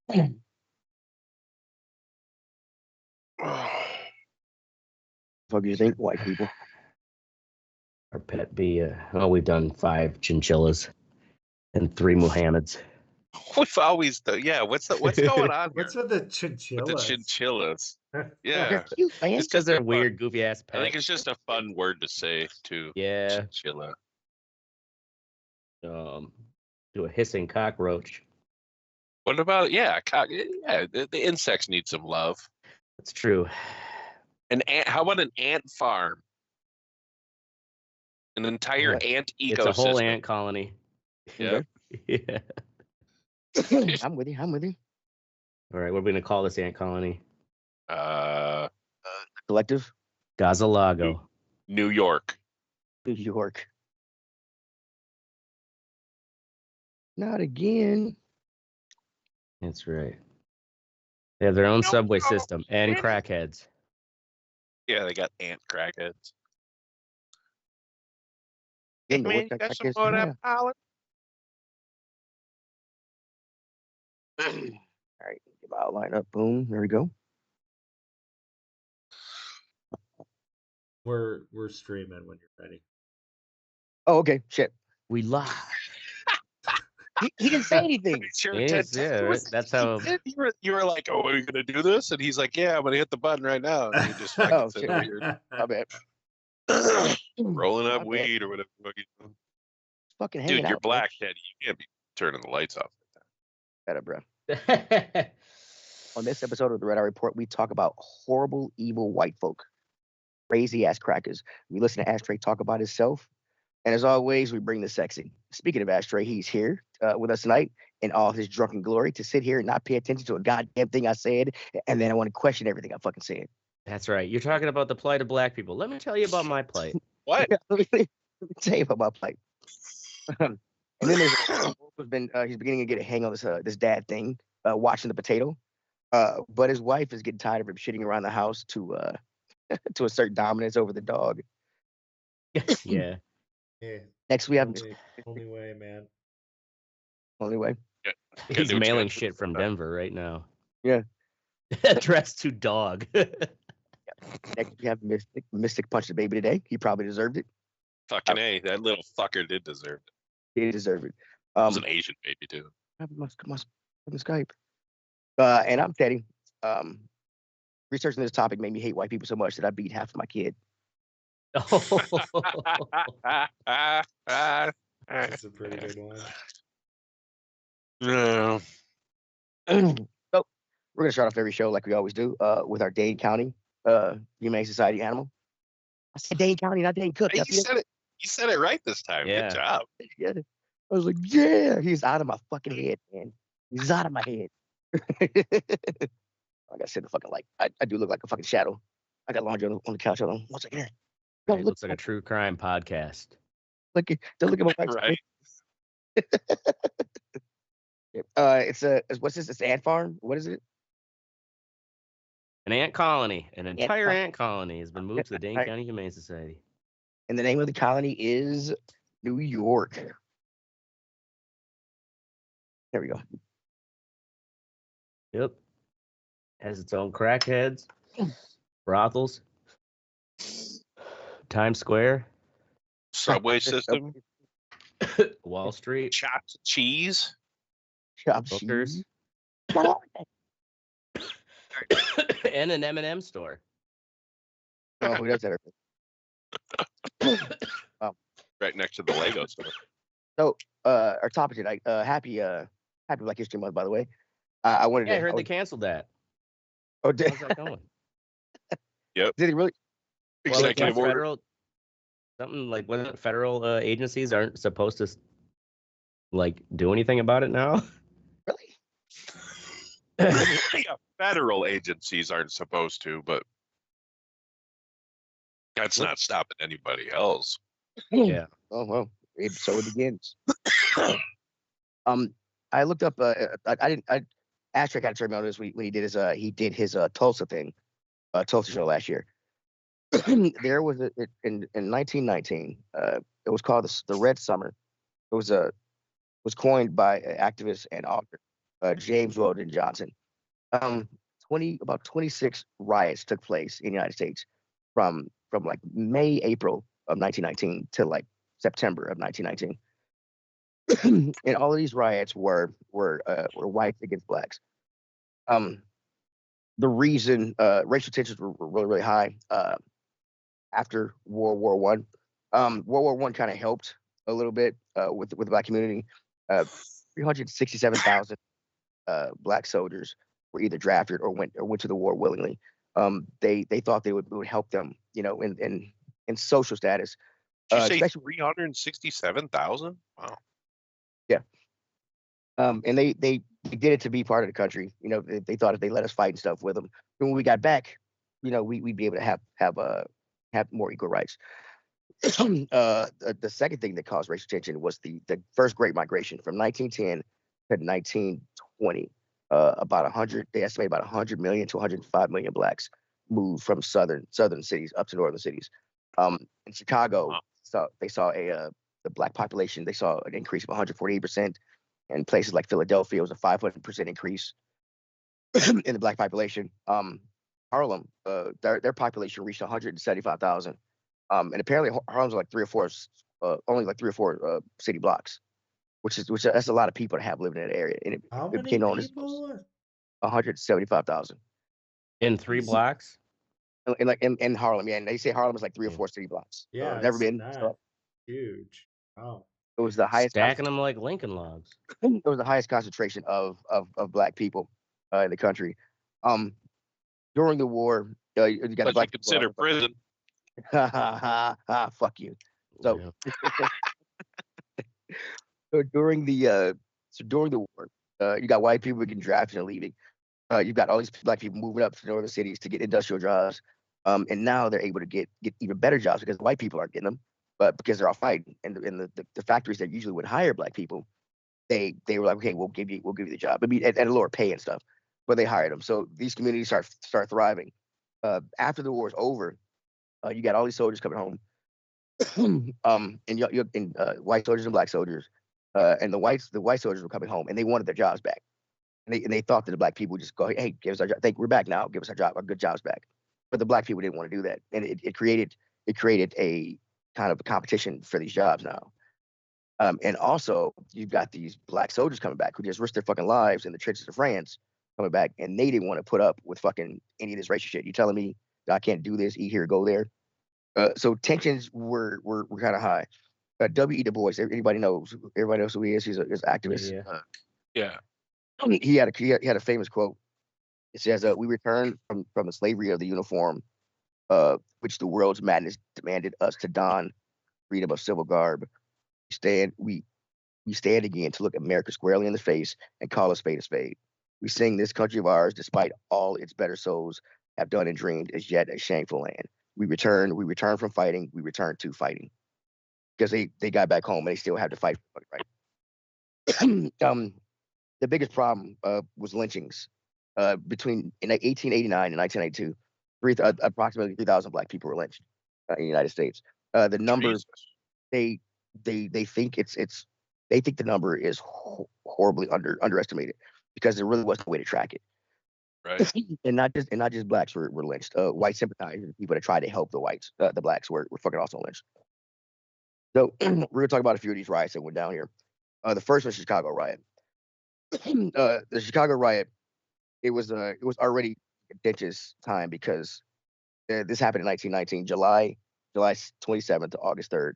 What do you think, white people? Our pet be, we've done 5 chinchillas and 3 Muhammads. We've always done, what's going on here? What's with the chinchillas? With the chinchillas. Yeah. They're cute, man. It's Because they're fun. weird, goofy ass pets. I think it's just a fun word to say too. Yeah. Chinchilla. Do a hissing cockroach. What about the insects need some love. That's true. An ant. How about an ant farm? An entire ant ecosystem. It's a whole ant colony. Yeah. Yeah. I'm with you. I'm with you. All right, what are we gonna call this ant colony? Collective. Gazalago. New York. New York. Not again. That's right. They have their own subway system and crackheads. Yeah, they got ant crackheads. Getting to Man, work you like got that some kids, more of yeah. that pollen? All right, get my outline up. Boom. There we go. We're streaming when you're ready. Oh, okay. Shit. We live. He didn't say anything. Sure, Yes, yeah, right. That's how. You were like, "Oh, are you gonna do this?" And he's like, "Yeah, I'm gonna hit the button right now." And you just fucking Oh, sit shit. over here My bad. rolling up My bad. weed or whatever. Fucking hanging Dude, you're out, black, Teddy. You can't be turning the lights off like that. Better, bro. On this episode of the Red Eye Report, we talk about horrible, evil white folk, crazy ass crackers. We listen to Ashtray talk about himself, and as always, we bring the sexy. Speaking of Ashtray, he's here with us tonight in all his drunken glory to sit here and not pay attention to a goddamn thing I said, and then I want to question everything I fucking said. That's right. You're talking about the plight of black people. Let me tell you about my plight. What? Let me tell you about my plight. And then there's he's beginning to get a hang on this dad thing, watching the potato. But his wife is getting tired of him shitting around the house to assert dominance over the dog. Yeah. Yeah. Next we have Only way, man. only way. Gotta He's do what you mailing gotta do shit from sometimes. Denver right now. Yeah. Addressed to dog. Next we have Mystic punched the baby today. He probably deserved it. Fucking A, that little fucker did deserve it. He deserved it. It was an Asian baby too. My Skype. And I'm Teddy. Researching this topic made me hate white people so much that I beat half of my kid. That's a pretty good one. No. So we're gonna start off every show like we always do, with our Dane County Humane Society animal. I said Dane County, not Dane Cook. Hey, you said it right this time. Yeah. Good job. Yeah. I was like, yeah, he's out of my fucking head, man. He's out of my head. Like I said, the fucking I do look like a fucking shadow. I got laundry on the couch. Hold on. One second here. No, It looks like a true crime podcast. Don't look at my face. Right. What's this? It's an ant farm. What is it? An ant colony. An entire colony. ant colony has been moved to the Dane Right. County Humane Society. And the name of the colony is New York. There we go. Yep. Has its own crackheads, brothels, Times Square, Subway system, Wall Street, chopped cheese. Shop Bookers, cheese. and an M&M store. Oh, who does that? Right next to the Lego store. So, our topic tonight. Happy Black History Month, by the way. I wanted Yeah, to. I heard they canceled that. Oh, did, How's that going? did he really? Well, like Executive order. federal, something like when federal agencies aren't supposed to like do anything about it now. Really? Yeah, federal agencies aren't supposed to, but that's not stopping anybody else. Yeah. Oh well, so it begins. I looked up. Ashtray got to turn me on this week when he did his Tulsa thing, Tulsa show last year. There was in 1919. It was called the Red Summer. It was coined by an activist and author James Weldon Johnson. 26 riots took place in the United States from like April of 1919 to like September of 1919. And all of these riots were whites against blacks. The reason racial tensions were really, really high after World War One. World War One kind of helped a little bit with the black community. 367,000 black soldiers were either drafted or went to the war willingly. They thought it would help them, in social status. Did you say Especially 367,000? Wow. yeah. And they did it to be part of the country. They thought if they let us fight and stuff with them, when we got back, we'd be able to have more equal rights. The second thing that caused racial tension was the first Great Migration from 1910 to 1920. They estimate about 100 million to 105 million blacks moved from southern cities up to northern cities. In Chicago, they saw the black population. They saw an increase of 148%. And places like Philadelphia, it was a 500% increase in the black population. Harlem, their population reached 175,000. And apparently Harlem's like only like three or four city blocks, which that's a lot of people to have living in that area. And How it many became known as people? 175,000 In 3 blocks? in Harlem. Yeah, and they say Harlem is like 3 or 4 city blocks. Yeah, Never it's been. not So huge. Wow. it was the highest. Stacking them like Lincoln logs. It was the highest concentration of black people in the country. During the war, you got the But you black consider people. prison. Fuck you. So Yeah. during the war, you got white people getting drafted and leaving. You've got all these black people moving up to northern cities to get industrial jobs. And now they're able to get even better jobs because white people aren't getting them, but because they're all fighting. And the factories that usually would hire black people, they were like, okay, we'll give you the job. I mean, at a lower pay and stuff, but they hired them. So these communities start thriving. After the war is over, you got all these soldiers coming home. And white soldiers and black soldiers, and the white soldiers were coming home, and they wanted their jobs back, and they thought that the black people would just go, hey, give us our job. We're back now. Give us our good jobs back. But the black people didn't want to do that, and it created a kind of a competition for these jobs now. And also you've got these black soldiers coming back who just risked their fucking lives in the trenches of France coming back, and they didn't want to put up with fucking any of this racial shit. You telling me that I can't do this, eat here, go there? So tensions were kind of high. W.E. Du Bois, everybody knows who he is. He's an activist. Yeah. He had a famous quote. It says, "We returned from the slavery of the uniform, which the world's madness demanded us to don, freedom of civil garb. We stand again to look America squarely in the face and call a spade a spade. We sing this country of ours, despite all its better souls have done and dreamed, is yet a shameful land. We return from fighting. We return to fighting." Because they got back home and they still have to fight. Right. The biggest problem was lynchings. Between 1889 and 1982, approximately 3,000 black people were lynched in the United States. The number they think they think the number is horribly underestimated because there really wasn't a way to track it. Right. and not just blacks were lynched. White sympathizers, people that tried to help the whites, the blacks were fucking also lynched. So we're gonna talk about a few of these riots that went down here. The first was Chicago Riot. The Chicago Riot, it was already a contentious time because this happened in 1919, July 27th to August 3rd.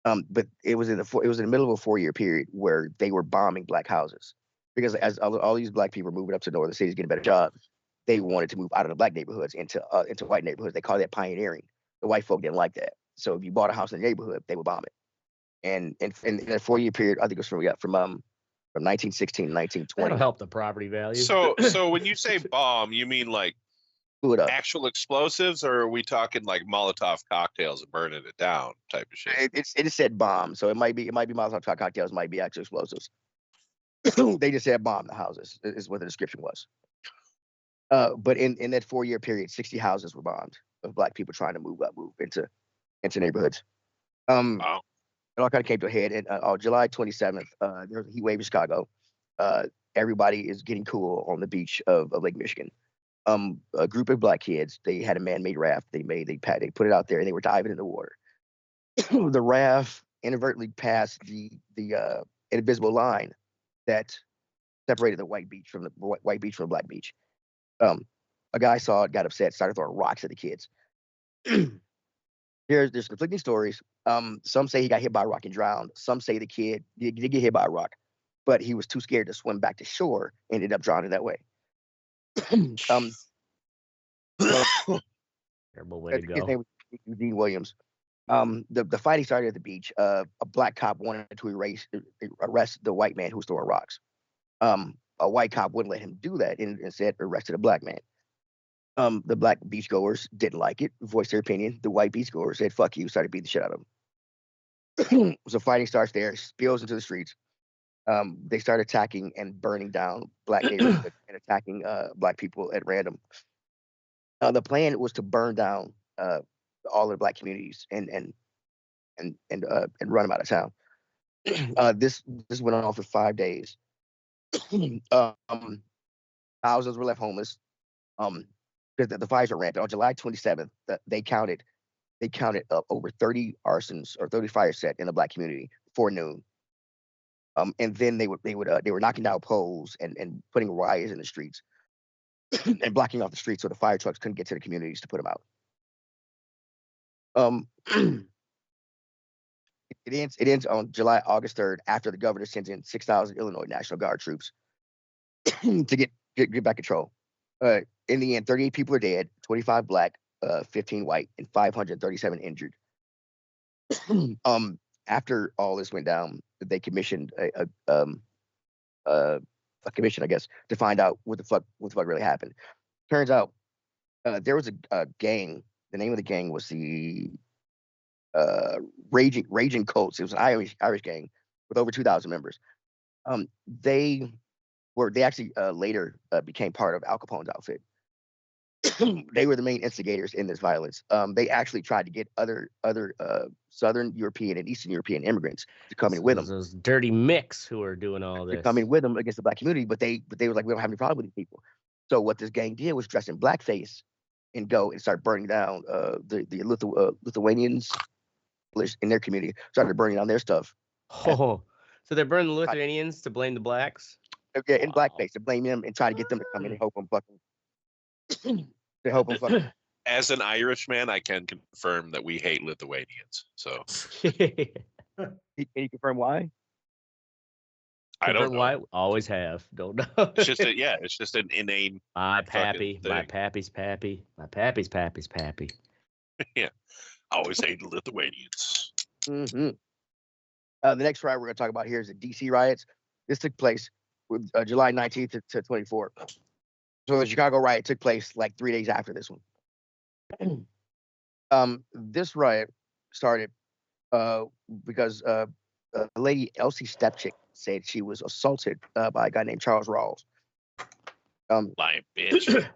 But it was in the middle of a 4-year period where they were bombing black houses because as all these black people were moving up to northern cities getting better jobs, they wanted to move out of the black neighborhoods into white neighborhoods. They call that pioneering. The white folk didn't like that. So if you bought a house in the neighborhood, they would bomb it. And in a 4-year period, I think it was from 1916 to 1920. That'll help the property value. So when you say bomb, you mean like Blew it up. actual explosives, or are we talking like Molotov cocktails and burning it down type of shit? It said bomb, so it might be Molotov cocktails, might be actual explosives. They just said bomb the houses is what the description was. But in that 4-year period, 60 houses were bombed of black people trying to move into neighborhoods. Wow. It all kind of came to a head. And on July 27th, there was a heat wave in Chicago. everybody is getting cool on the beach of Lake Michigan. A group of black kids, they had a man-made raft. They put it out there, and they were diving in the water. The raft inadvertently passed the invisible line that separated the white beach from the black beach. A guy saw it, got upset, started throwing rocks at the kids. There's conflicting stories. Some say he got hit by a rock and drowned. Some say the kid did get hit by a rock, but he was too scared to swim back to shore, ended up drowning that way. So, Terrible way to his go. name was Eugene Williams. The fighting started at the beach. A black cop wanted to arrest the white man who was throwing rocks. A white cop wouldn't let him do that and instead arrested a black man. The black beachgoers didn't like it, voiced their opinion. The white beachgoers said, fuck you, started beating the shit out of him. So fighting starts there, spills into the streets. They start attacking and burning down black neighborhoods and attacking black people at random. The plan was to burn down all of the black communities and run them out of town. This went on for 5 days. Thousands were left homeless. Because the fires were rampant. On July 27th, they counted over 30 arsons or 30 fires set in the black community before noon. And then they were knocking down poles and putting wires in the streets and blocking off the streets so the fire trucks couldn't get to the communities to put them out. It ends on August 3rd after the governor sends in 6,000 Illinois National Guard troops to get back control. In the end, 38 people are dead, 25 black, 15 white, and 537 injured. After all this went down, they commissioned a commission, I guess, to find out what the fuck really happened. Turns out there was a gang. The name of the gang was the Raging Colts. It was an Irish gang with over 2,000 members. They actually later became part of Al Capone's outfit. They were the main instigators in this violence. They actually tried to get other Southern European and Eastern European immigrants to come in with them. Those dirty mix who are doing all this. To come in with them against the black community, but they were like, we don't have any problem with these people. So what this gang did was dress in blackface and go and start burning down the Lithuanians in their community. Started burning down their stuff. Oh, so they're burning the Lithuanians to blame the blacks? Yeah, in blackface to blame them and try to get them to come in and help them fucking. To help them fucking. As an Irishman, I can confirm that we hate Lithuanians. So Can you confirm why? I don't know. Why? Always have. Don't know. It's just an inane. My pappy's thing. pappy. My pappy's pappy. Yeah, always hate Lithuanians. Mm-hmm. The next riot we're going to talk about here is the DC Riots. This took place with July 19th to 24th. So the Chicago Riot took place like 3 days after this one. This riot started because a lady, Elsie Stepchick, said she was assaulted by a guy named Charles Rawls. Lying bitch.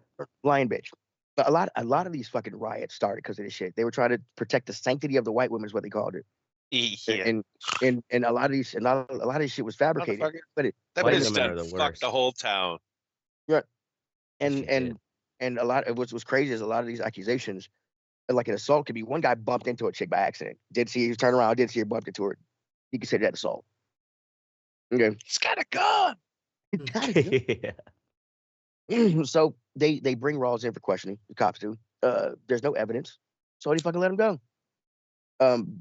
Lying bitch. But a lot of these fucking riots started because of this shit. They were trying to protect the sanctity of the white women, is what they called it. Yeah. And a lot of this shit was fabricated. But that white bitch women are done the fucked worst. the whole town. Right. She did. And a lot of what's crazy is a lot of these accusations, like an assault, could be one guy bumped into a chick by accident. Didn't see her turn around, didn't see her bumped into her. You can say that assault. Okay. He's got a gun. Yeah. So they bring Rawls in for questioning. The cops do. There's no evidence, so they fucking let him go.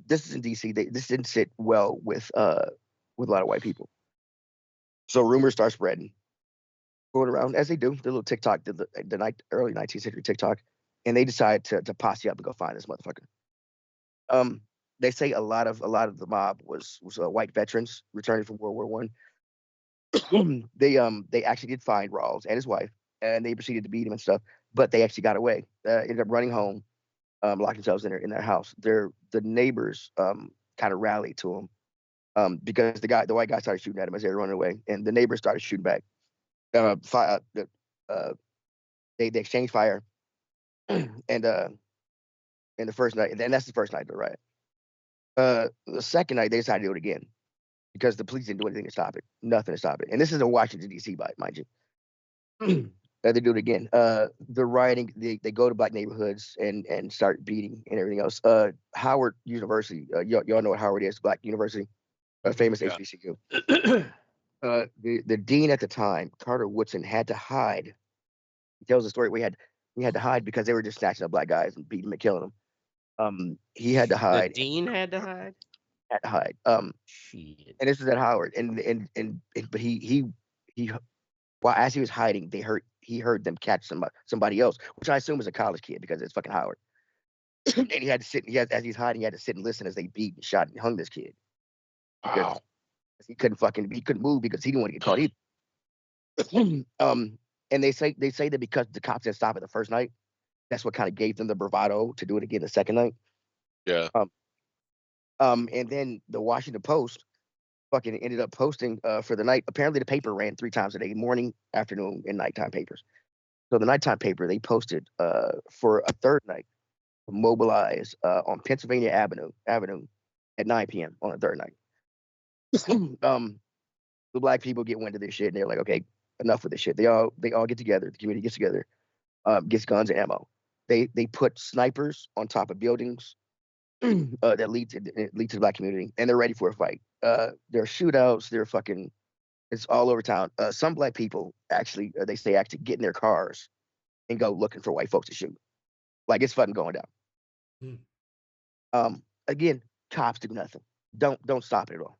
This is in DC. This didn't sit well with a lot of white people. So rumors start spreading, going around as they do. The little TikTok, the early 19th century TikTok, and they decide to posse up and go find this motherfucker. They say a lot of the mob was white veterans returning from World War One. They actually did find Rawls and his wife, and they proceeded to beat him and stuff. But they actually got away. Ended up running home, locked themselves in their house. The neighbors kind of rallied to him because the white guy started shooting at him as they were running away, and the neighbors started shooting back. They exchanged fire, and the first night, and that's the first night of the riot. The second night, they decided to do it again. because the police didn't do anything to stop it. Nothing to stop it. And this is in Washington, D.C., mind you. They do it again. The rioting, they go to black neighborhoods and start beating and everything else. Howard University, y'all know what Howard is, black university, a famous Yeah. HBCU. The dean at the time, Carter Woodson, had to hide. He tells the story. We had to hide because they were just snatching up black guys and beating them and killing them. He had to hide. The dean had to hide. Had to hide. Shit. And this was at Howard. But he while as he was hiding, he heard them catch somebody else, which I assume was a college kid because it's fucking Howard. And he had to sit. As he's hiding, he had to sit and listen as they beat and shot and hung this kid. Wow. He couldn't move because he didn't want to get caught either. And they say that because the cops didn't stop it the first night, that's what kind of gave them the bravado to do it again the second night. Yeah. And then the Washington Post fucking ended up posting for the night. Apparently the paper ran 3 times a day, morning, afternoon, and nighttime papers. So the nighttime paper, they posted for a third night, mobilize on Pennsylvania Avenue at 9 p.m. on a third night. The black people get wind of this shit and they're like, okay, enough of this shit. They all get together. The community gets together, gets guns and ammo. They put snipers on top of buildings that lead to the black community, and they're ready for a fight. There are shootouts. It's all over town. Some black people actually get in their cars and go looking for white folks to shoot. Like it's fucking going down. Again, cops do nothing. Don't stop it at all.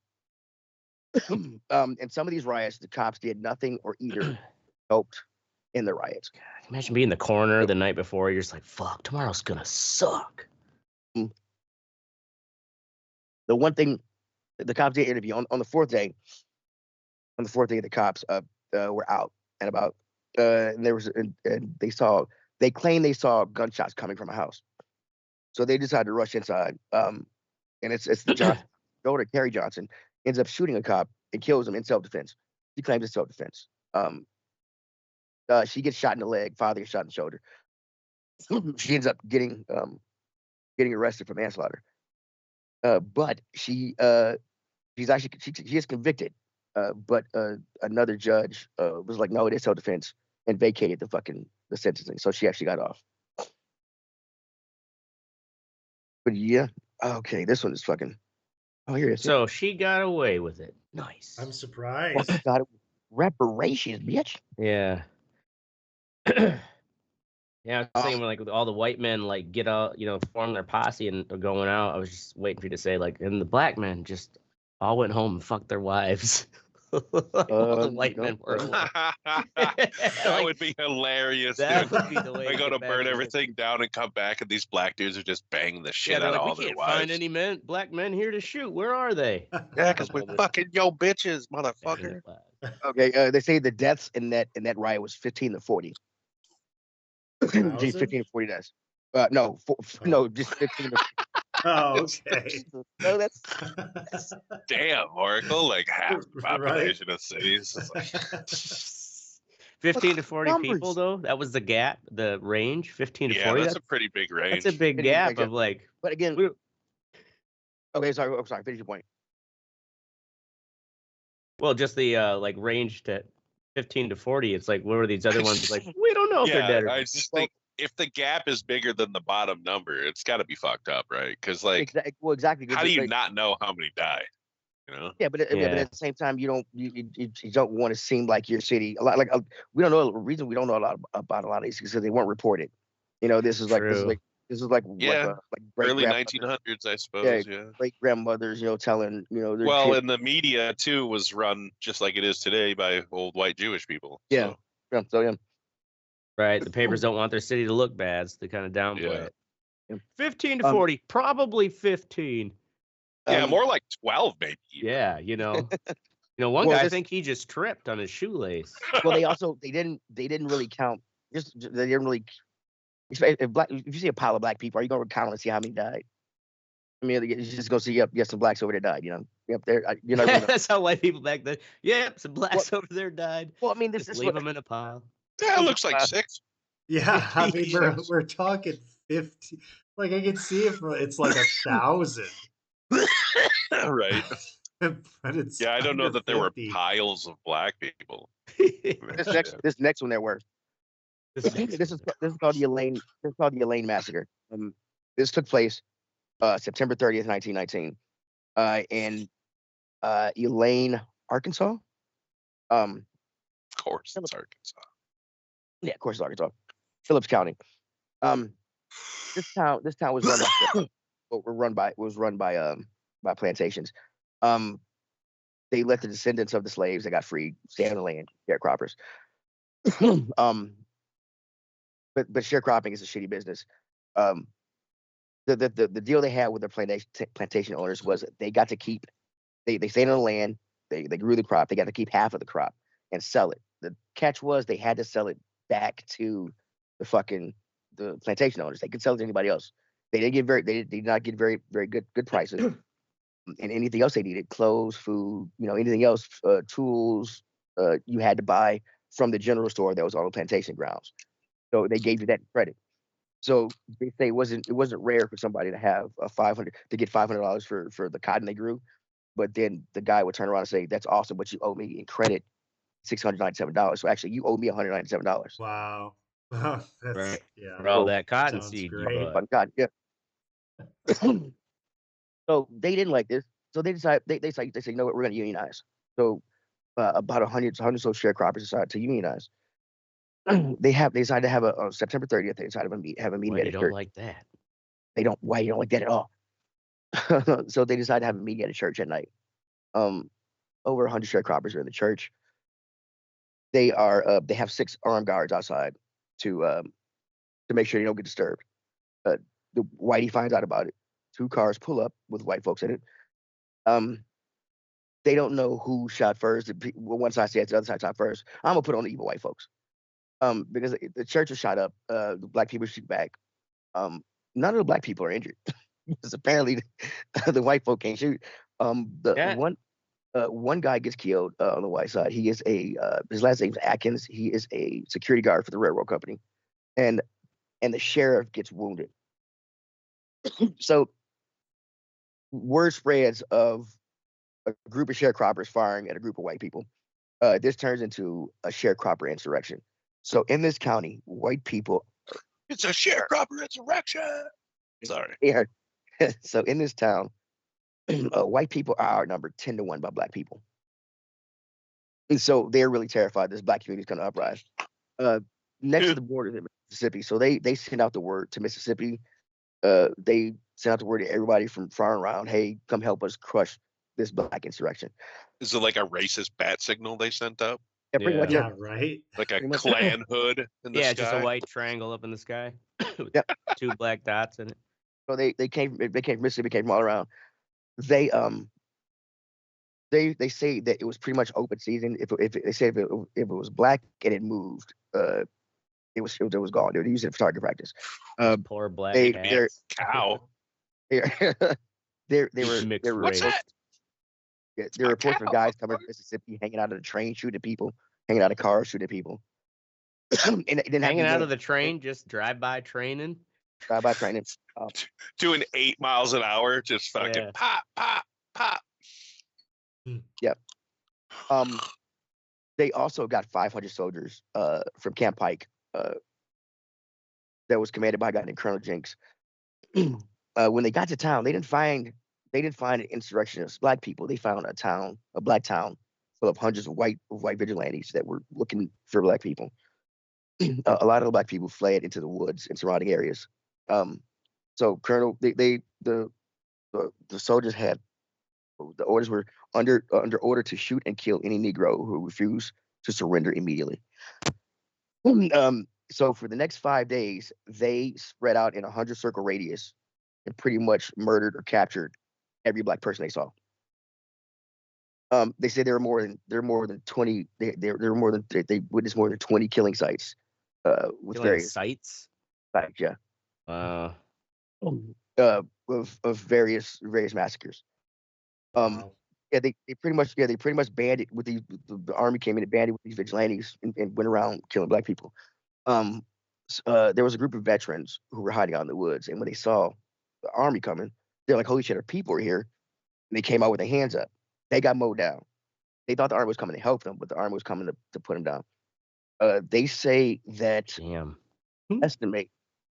And some of these riots, the cops did nothing or either helped in the riots. God, imagine being in the corner the night before. You're just like, fuck, tomorrow's gonna suck. The one thing the cops did interview on the fourth day. On the fourth day, the cops were out and about, and they claimed they saw gunshots coming from a house, so they decided to rush inside. And it's the daughter, Carrie Johnson, ends up shooting a cop and kills him in self-defense. She claims it's self-defense. She gets shot in the leg. Father gets shot in the shoulder. She ends up getting arrested for manslaughter. But she is convicted. But another judge was like, no, it is self-defense, and vacated the sentencing. So she actually got off. But yeah, okay, this one is fucking. Oh, here it is. So she got away with it. Nice. I'm surprised. God, reparations, bitch. Yeah. Yeah, I was thinking like with all the white men like get out, form their posse and are going out. I was just waiting for you to say like, and the black men just all went home and fucked their wives. All the white men were. That would be hilarious. That Dude. would be the way. They go to burn everything down and come back, and these black dudes are just banging the shit out of all we their can't find wives. any black men here to shoot. Where are they? Yeah, because we're fucking yo bitches, motherfucker. Okay, they say the deaths in that riot was 15 to 40. Geez, 15 to 40 deaths. No, just 15 to 40. Oh, okay. No, that's Damn, Oracle, like half the population of cities. 15 to 40 numbers. people, though. That was the gap, the range. 15 to Yeah, 40. that's a pretty big range. That's a big Pretty gap big of like. But again, okay, sorry. I'm sorry. Finish your point. Well, just the like range to 15 to 40. It's like, what were these other ones? Like, we don't know if they're dead. I just think if the gap is bigger than the bottom number, it's got to be fucked up, right? Because like, exactly. how do you not know how many die? Yeah, but at the same time, you don't want to seem like your city. A lot like we don't know the reason we don't know a lot about a lot of these because they weren't reported. This is like early 1900s, I suppose. Yeah, great grandmothers, telling their well, and the media too was run just like it is today by old white Jewish people. Yeah, so. Right, the papers don't want their city to look bad, so they kind of downplay it. Yeah. 15 to 40, probably 15. Yeah, more like 12, maybe. Yeah, one guy, I think he just tripped on his shoelace. Well, they didn't really count. They didn't really. If you see a pile of black people, are you going to count and see how many died? I mean, you're just going to see, yep, some blacks over there died. Yep, there. That's how white people back then. Yep, some blacks over there died. Well, I mean, just leave them in a pile. Yeah, it looks like 6. Yeah, I mean, we're talking 50. Like I can see if it's like 1,000. Right. But it's Yeah, I don't know under that there were 50. piles of black people. This next one there were. This This is called the Elaine Massacre. This took place September 30th, 1919, in Elaine, Arkansas. Of course, it's Arkansas. Yeah, of course, it's Arkansas. Phillips County. This town was run by by plantations. They let the descendants of the slaves that got freed stay on the land, sharecroppers. But sharecropping is a shitty business. The deal they had with their plantation owners was they got to keep. They stayed on the land. They grew the crop. They got to keep half of the crop and sell it. The catch was they had to sell it back to the plantation owners. They could sell it to anybody else. They did not get very good prices. And anything else they needed, clothes, food, anything else, tools, you had to buy from the general store that was on the plantation grounds. So they gave you that credit. So they say it wasn't rare for somebody to have get $500 for the cotton they grew, but then the guy would turn around and say, "That's awesome, but you owe me in credit $697. So actually, you owe me $197." Wow. That's Right. yeah. For all So- that cotton Sounds seed you great. bought. God, yeah. So they didn't like this. So they say, you know what, we're going to unionize. So about 100 or so sharecroppers decided to unionize. They decided to have a September 30th. They decided to have a meeting Why at you a don't church. like that? Why you don't like that at all? So they decided to have a meeting at a church at night. Over 100 sharecroppers are in the church. They have 6 armed guards outside to make sure they don't get disturbed. The Whitey finds out about it. 2 cars pull up with white folks in it. They don't know who shot first. One side says the other side shot first. I'm gonna put on the evil white folks. Because the church was shot up. The black people shoot back. None of the black people are injured because apparently the white folk can't shoot. One guy gets killed on the white side. He is his last name's Atkins. He is a security guard for the railroad company, and the sheriff gets wounded. So word spreads of a group of sharecroppers firing at a group of white people. This turns into a sharecropper insurrection. So in this county, white people. It's a sharecropper insurrection. Sorry. Yeah. So in this town, white people are outnumbered 10-1 by black people. And so they're really terrified this black community is going to uprise. Next to the border of Mississippi. So they send out the word to Mississippi. They sent out the word to everybody from far around, hey, come help us crush this black insurrection. Is it like a racist bat signal they sent up? Yeah, pretty much. Yeah, right. Like a Pretty much. clan hood in the Yeah, sky? just a white triangle up in the sky with Yep. 2 black dots in it. So they came from Mississippi, came from all around. They say that it was pretty much open season. If they say if it was black and it moved, it was gone. They were using it for target practice. Poor black they're- cats. Cow. they were Mixed race. What's that? Yeah, there are reports of guys coming from Mississippi, hanging out of the train, shooting at people, hanging out of cars, shooting at people. And it didn't have Hanging to out be of the train, just drive-by training. drive-by training. Doing 8 miles an hour, just fucking Yeah. pop, pop, pop. They also got 500 soldiers from Camp Pike that was commanded by a guy named Colonel Jenks. When they got to town, they didn't find an insurrectionist black people. They found a black town full of hundreds of white vigilantes that were looking for black people. A lot of the black people fled into the woods and surrounding areas. So Colonel, the soldiers had the orders were under order to shoot and kill any Negro who refused to surrender immediately. So for the next 5 days, they spread out in a 100-circle radius and pretty much murdered or captured every black person they saw. They say there were more than 20. They witnessed more than 20 killing sites with Killing various sites. sites, yeah, of various massacres. Wow. Yeah, they pretty much banded with the army came in and banded with these vigilantes and went around killing black people. There was a group of veterans who were hiding out in the woods, and when they saw the army coming, they're like, "Holy shit, our people are here!" And they came out with their hands up. They got mowed down. They thought the army was coming to help them, but the army was coming to put them down. They say that Damn. estimate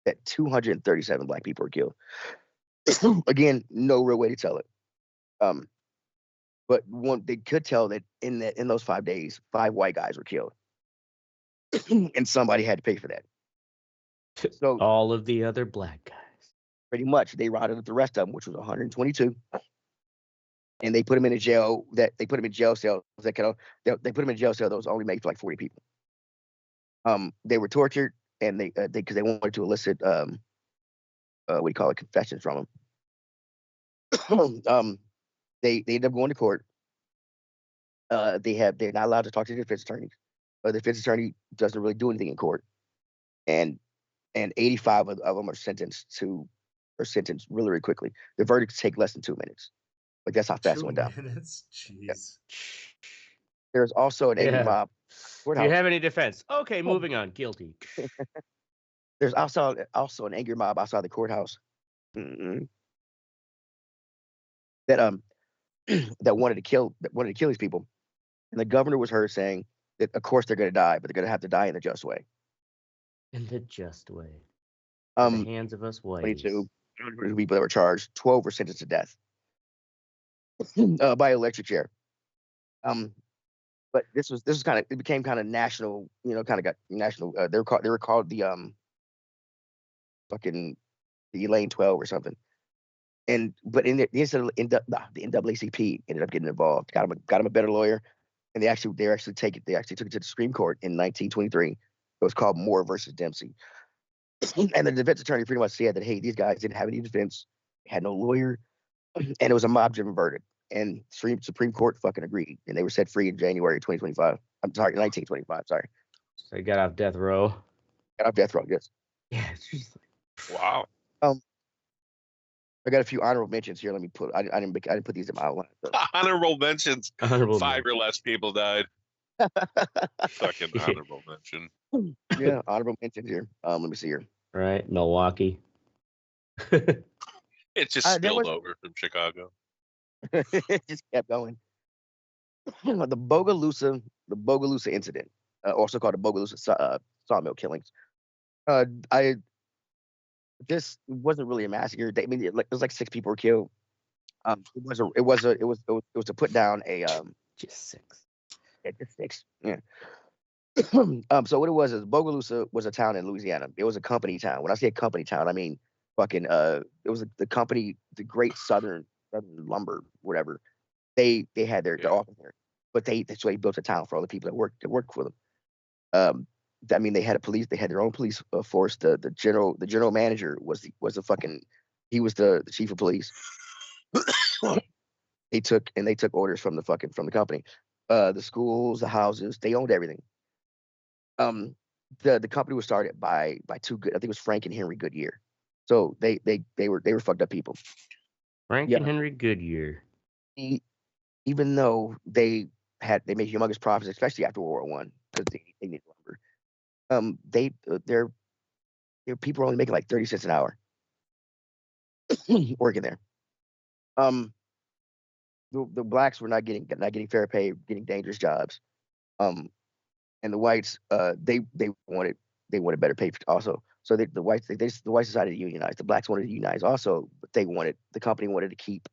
that 237 black people were killed. Again, no real way to tell it. But they could tell that in those 5 days, 5 white guys were killed, and somebody had to pay for that. So all of the other black guys. Pretty much, they rounded up the rest of them, which was 122, and they put them in a jail. They put them in jail cells that they put them in a jail cell that was only made for like 40 people. They were tortured, and because they wanted to elicit what do you call it, confessions from them. They ended up going to court. They're not allowed to talk to the defense attorneys. The defense attorney doesn't really do anything in court, and 85 of them are sentenced really, really quickly. The verdicts take less than 2 minutes. Like that's how fast it went down. 2 minutes, jeez. There's also an angry mob. Do you have any defense? Okay, moving on. Guilty. There's also an angry mob outside the courthouse. That that wanted to kill these people, and the governor was heard saying that of course they're going to die, but they're going to have to die in the just way. In the just way. In the hands of us whites. 22 people that were charged. 12 were sentenced to death by electric chair. But this was kind of, it became kind of national. Kind of got national. They were called the fucking the Elaine 12 or something. But in the NAACP ended up getting involved. Got him a better lawyer, and they actually took it to the Supreme Court in 1923. It was called Moore versus Dempsey. And the defense attorney pretty much said that, hey, these guys didn't have any defense, had no lawyer, and it was a mob-driven verdict. And Supreme Court fucking agreed, and they were set free in January 2025. I'm sorry, 1925. Sorry. So they got off death row. Got off death row, yes. Yeah, it's just like, wow. I got a few honorable mentions here. Let me put. I didn't put these in my outline. So. Honorable mentions. 5 or less people died. Fucking honorable mention. Yeah, honorable mentions here. Let me see here. Right, Milwaukee. It just spilled over from Chicago. It just kept going. The Bogalusa incident, also called the Bogalusa sawmill killings. This wasn't really a massacre. It was like 6 people were killed. It was to put down a just 6. Yeah, just 6. Yeah. So what it was is Bogalusa was a town in Louisiana. It was a company town. When I say a company town, I mean fucking it was the company, the Great Southern Lumber, whatever. They had their office there, but they built a town for all the people that worked for them. I mean, they had their own police force. The general manager was the chief of police. They took orders from the company. The schools, the houses, they owned everything. The company was started by 2 good, I think it was Frank and Henry Goodyear. So they were fucked up people. Frank and Henry Goodyear. Even though they made humongous profits, especially after World War I, because they needed lumber. Their people were only making like 30 cents an hour working there. The blacks were not getting fair pay, getting dangerous jobs. And the whites, they wanted better pay also. So the whites decided to unionize. The blacks wanted to unionize also, but the company wanted to keep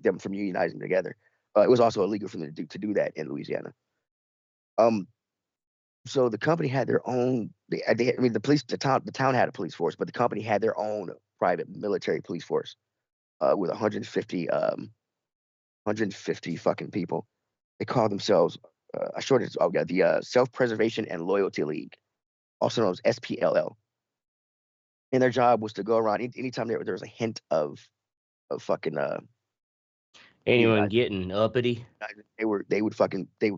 them from unionizing together. It was also illegal for them to do that in Louisiana. So the company had their own. The town had a police force, but the company had their own private military police force with 150 fucking people. They call themselves the Self-Preservation and Loyalty League, also known as SPLL. And their job was to go around anytime there was a hint of fucking anyone getting uppity. They would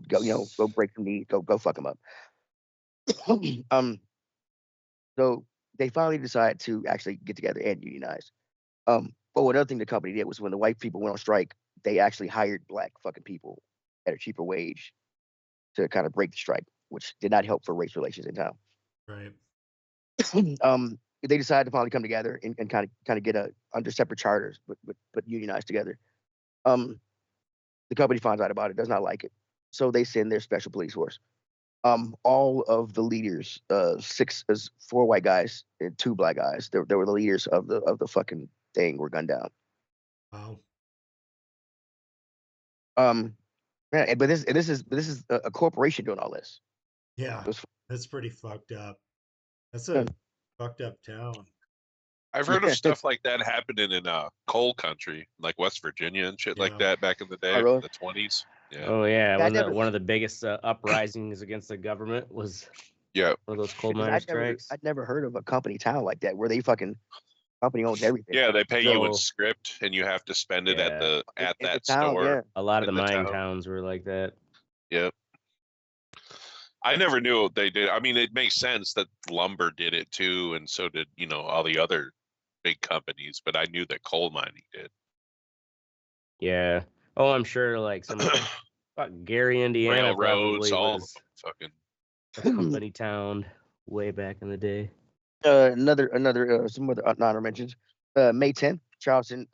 go go break some knees, go fuck them up. So they finally decided to actually get together and unionize. But another thing the company did was when the white people went on strike, they actually hired black fucking people at a cheaper wage to kind of break the strike, which did not help for race relations in town. Right. They decided to finally come together and kind of get under separate charters, but unionize together. The The company finds out about it, does not like it, so they send their special police force. All of the leaders, 4 white guys and 2 black guys, they were the leaders of the fucking thing, were gunned down. Wow. Yeah, but this is a corporation doing all this. Yeah, It was- that's pretty fucked up. That's Yeah. a fucked up town. I've heard of stuff like that happening in coal country, like West Virginia and shit like Yeah. that back in the day, really? the 20s. Yeah. Oh yeah, I wasn't never- that one of the biggest uprisings against the government? Was Yeah. one of those coal because miner strikes? I'd never heard of a company town like that where they fucking company owns everything. Yeah, they pay you in So- script and you have to spend it at Yeah. at In that the town, store. yeah. A lot of the in the mining town. towns were like that. Yep. I never knew they did. I mean, it makes sense that lumber did it too, and so did, all the other big companies, but I knew that coal mining did. Yeah. Oh, I'm sure like some Gary, Indiana Railroads, probably all was fucking. a company town way back in the day. Another some other honorable mentions. May 10th, Charleston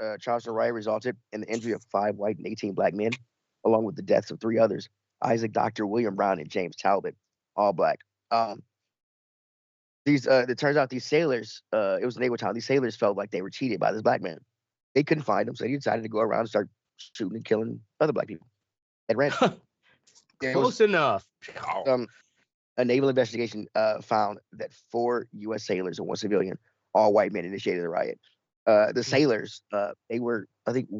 riot resulted in the injury of 5 white and 18 black men, along with the deaths of 3 others: Isaac, Dr. William Brown, and James Talbot, all black. It turns out these sailors, it was a naval town. These sailors felt like they were cheated by this black man. They couldn't find him, so they decided to go around and start shooting and killing other black people at random. It was- Close enough. A naval investigation found that 4 U.S. sailors and 1 civilian, all white men, initiated the riot. The sailors, they were, I think 2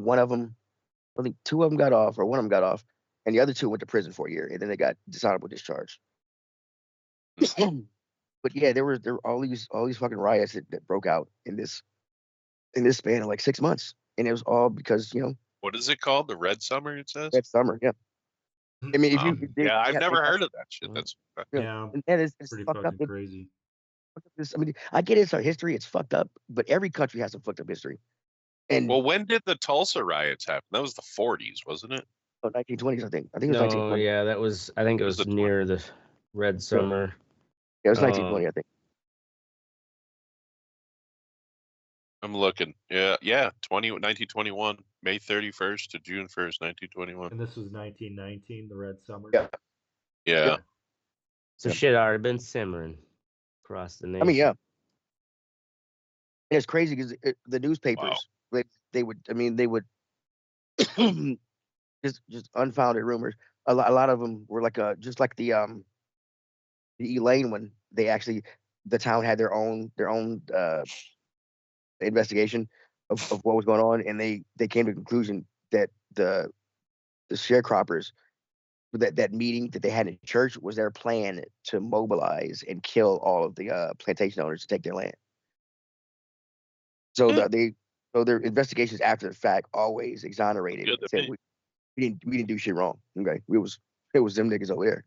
of them got off, or 1 of them got off, and the other 2 went to prison for a year, and then they got dishonorable discharge. But yeah, there were all these fucking riots that broke out in this span of like 6 months, and it was all because What is it called? The Red Summer, it says? that summer. Yeah, I mean, if you Yeah, I've never heard of that shit. That's Yeah, and it's pretty fucked up. fucking crazy. I mean, I get it's our history; it's fucked up, but every country has some fucked up history. And well, when did the Tulsa riots happen? That was the 40s, wasn't it? 1920s, I think. I think it was No, 1920. yeah, that was. I think it It was was the near the Red Summer. Yeah, it was 1920, I think. I'm looking. Yeah, 1921, May 31st to June 1st, 1921. And this was 1919, the Red Summer. Yeah. Yeah. So Yeah. shit already been simmering across the nation. I mean, yeah. And it's crazy because the newspapers, they would just unfounded rumors. A lot of them were like just like the Elaine one. They actually, the town had their own investigation of what was going on, and they came to the conclusion that the sharecroppers, that meeting that they had in church was their plan to mobilize and kill all of the plantation owners to take their land. So their investigations after the fact always exonerated Good and to said me. we didn't do shit wrong. Okay, it was them niggas over there.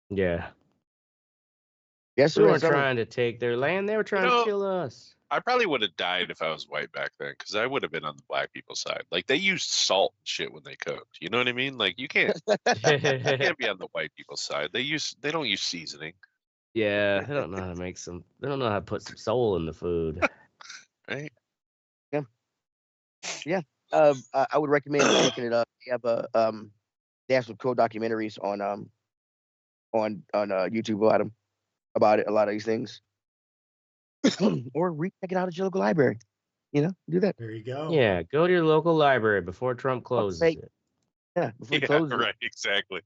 Yeah. Yes, We sir. weren't trying to take their land. They were trying to kill us. I probably would have died if I was white back then, because I would have been on the black people's side. Like, they used salt and shit when they cooked. You know what I mean? Like, you can't be on the white people's side. They don't use seasoning, Yeah, they don't know how to make some. They don't know how to put some soul in the food. right? I would recommend looking it up. They have some cool documentaries on YouTube about it. A lot of these things, or check it out at your local library. Do that. There you go. Yeah, go to your local library before Trump closes sake. it. Yeah, before it Yeah, closes. right, exactly.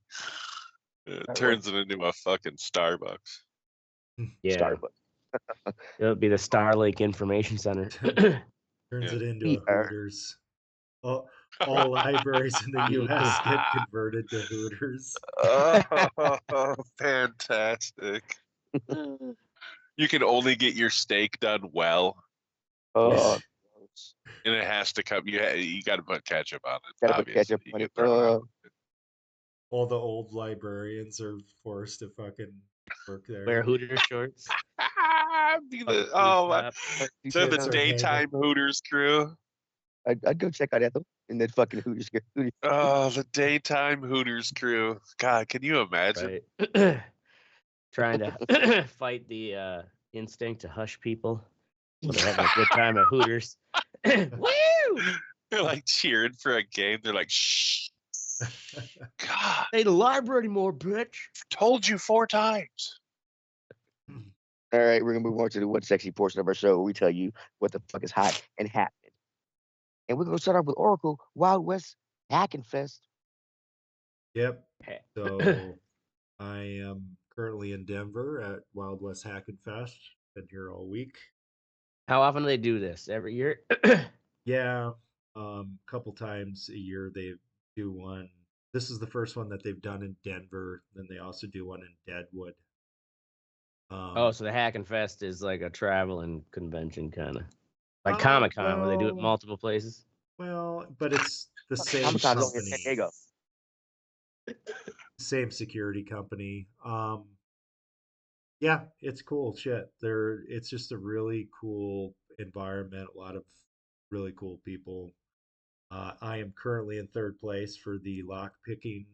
It That turns it into a fucking Starbucks. Yeah, Starbucks. it would be the Starlake Information Center. Turns Yeah. it into a Hooters. All libraries in the U.S. get converted to Hooters. Oh, fantastic. You can only get your steak done well, Oh, and it has to come. You got to put ketchup on it. Gotta put obviously. ketchup You on can it. throw it on. All the old librarians are forced to fucking work there. Wear Hooters shorts. Be fucking the, oh, my, flip-flop. to the Kids are daytime Hooters crew. I'd go check out Ethel and then fucking Hooters. Oh, the daytime Hooters crew. God, can you imagine? Right. Trying to fight the instinct to hush people. Well, they're having a good time at Hooters. Woo! They're like cheering for a game. They're like, shh. God, Hey, the library anymore, bitch. told you 4 times. All right, we're gonna move on to the What's Sexy portion of our show, where we tell you what the fuck is hot and happening. And we're gonna start off with Oracle Wild West Hacking Fest. Yep. So I am currently in Denver at Wild West Hacking Fest. Been here all week. How often do they do this? Every year? Yeah, couple times a year they do one. This is the first one that they've done in Denver. Then they also do one in Deadwood. Oh, so the Hacking Fest is like a traveling convention, kind of like Oh, Comic Con, where they do it well- multiple places. Well, but it's the same Comic-Con's only in company, San Diego. same security company. Yeah, it's cool shit. It's just a really cool environment. A lot of really cool people. I am currently in third place for the lock picking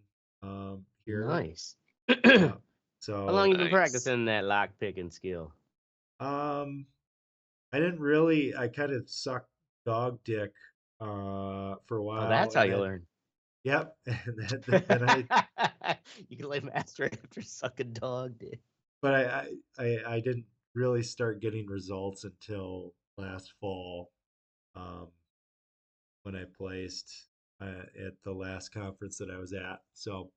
here. Nice. Yeah. How long you been Nice. practicing that lock picking skill? I didn't really. I kind of sucked dog dick for a while. Oh, that's how and you then- learn. Yep. And then I, You can lay master after sucking dog dick. but I didn't really start getting results until last fall, when I placed at the last conference that I was at. So,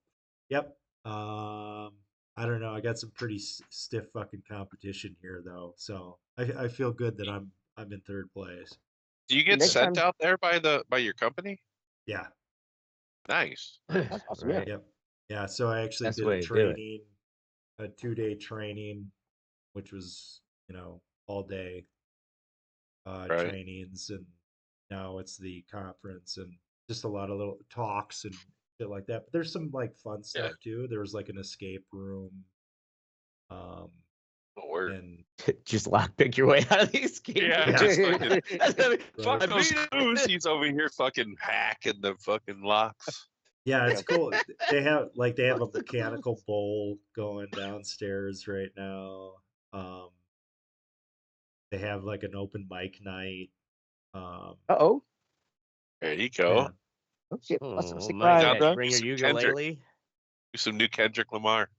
yep. I don't know. I got some pretty stiff fucking competition here though. So I feel good that I'm in third place. Do you get Next sent time- out there by your company? Yeah. Nice. That's awesome, yeah. Yep. Yeah. So I actually That's the did way a to do it. training, a 2-day training, which was, all day Right. trainings, and now it's the conference and just a lot of little talks and shit like that. But there's some like fun stuff too. There was like an escape room. Oh, word. And Just lock pick your way out of these games. Yeah, Yeah. just fucking fuck Right. those booze. He's over here fucking hacking the fucking locks. yeah, it's cool. They have a mechanical bowl going downstairs right now. They have like an open mic night. Uh-oh. There you go. Yeah. Oh shit. That's some Oh, sick my rhymes, God, God. bro. Bring your Some Kendrick. ukulele. Do some new Kendrick Lamar.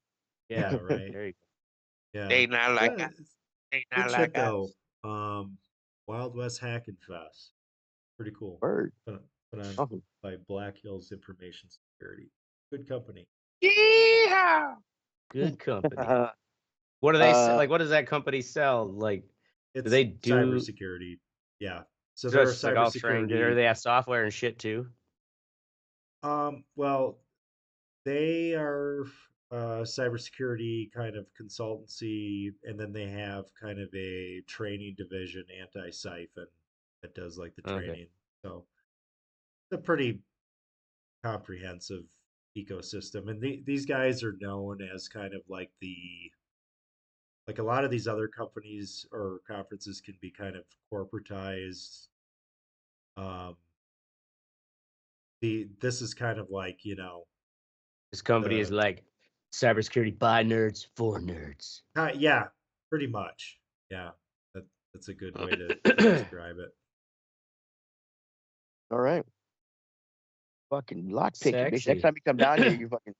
Yeah, right. There you Yeah. Ain't not like Yeah, us. it's Ain't good not shit like though. us. Wild West Hacking Fest. Pretty cool. Word. Put on Awesome. by Black Hills Information Security. Good company. Yeah. Good company. What do they like? What does that company sell? Like, It's they do- cybersecurity. Yeah. So they're a just like all trained, or cybersecurity. they have software and shit too? Well, they are cybersecurity kind of consultancy, and then they have kind of a training division, anti-siphon, that does like the Okay. training. So it's a pretty comprehensive ecosystem, and these guys are known as kind of like a lot of these other companies or conferences can be kind of corporatized. This is kind of like, This company is like cybersecurity by nerds for nerds. yeah, pretty much. Yeah, that's a good way to describe it. All right. Fucking lock picking, bitch. Sexy. Next time you come down here, you're fucking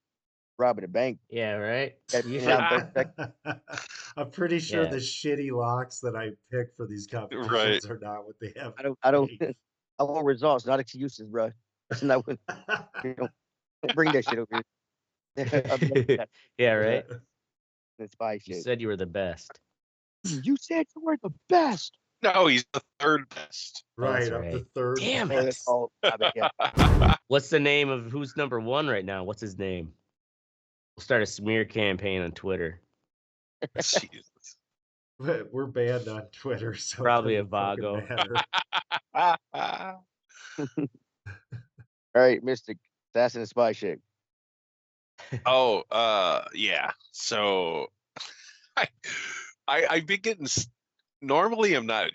robbing a bank. Yeah, right. Gotta You be should. down 30 seconds. I'm pretty sure Yeah. the shitty locks that I pick for these competitions are not what they have. I don't I want results, not excuses, bro. That's not what don't bring that shit over here. Yeah, right. That's spy You shit. said you were the best. You said you were the best. No, he's the third best. Right, that's I'm the right. third. Damn Oh, it. that's all. I bet, yeah. What's the name of who's number one right now? What's his name? We'll start a smear campaign on Twitter. Jesus. We're banned on Twitter, so it Probably a doesn't fucking Vago. matter. All right, Mystic. Assassin and spy shit. Oh, yeah. So, I've been getting. Normally, I'm not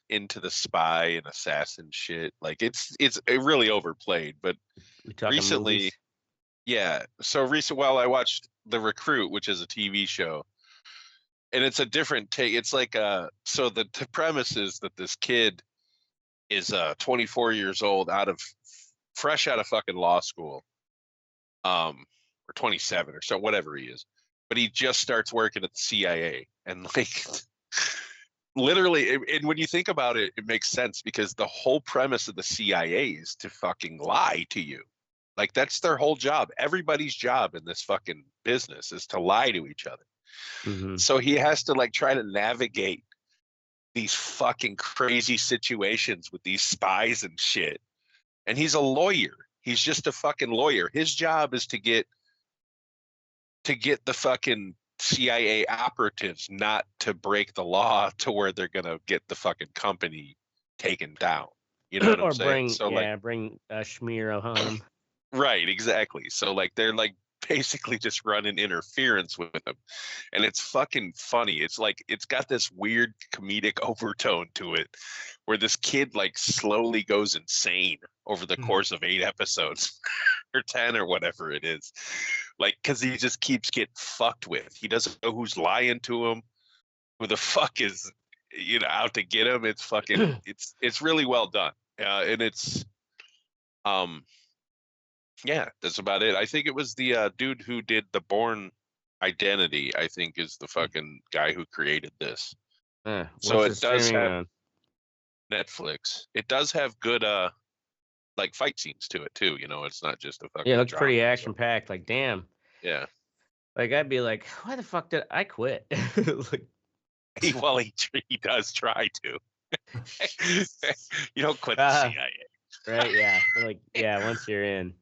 into the spy and assassin shit. Like it's really overplayed. But We talking recently, movies? yeah. So Well, I watched The Recruit, which is a TV show, and it's a different take. It's like so the premise is that this kid is 24 years old, fresh out of fucking law school, or 27 or so, whatever he is. But he just starts working at the CIA, and like literally, and when you think about it, it makes sense because the whole premise of the CIA is to fucking lie to you. Like that's their whole job. Everybody's job in this fucking business is to lie to each other. Mm-hmm. So he has to like try to navigate these fucking crazy situations with these spies and shit. And he's a lawyer. He's just a fucking lawyer. His job is to get the fucking CIA operatives not to break the law to where they're gonna get the fucking company taken down. You know what I'm saying? Bring a Shmir home. Right, exactly. So like they're like basically just running interference with them, and it's fucking funny. It's like it's got this weird comedic overtone to it, where this kid like slowly goes insane over the course of 8 episodes or 10 or whatever it is. Like, because he just keeps getting fucked with. He doesn't know who's lying to him, who the fuck is, out to get him. It's fucking, it's really well done. And it's, yeah, that's about it. I think it was the dude who did the Bourne Identity, I think is the fucking guy who created this. So it does have Netflix. It does have good, like fight scenes to it too. It's not just a fucking. Yeah, it looks pretty action packed. Like, damn. Yeah. Like I'd be like, why the fuck did I quit? Like, he does try to. You don't quit the CIA. Right? Yeah. Like, yeah. Once you're in.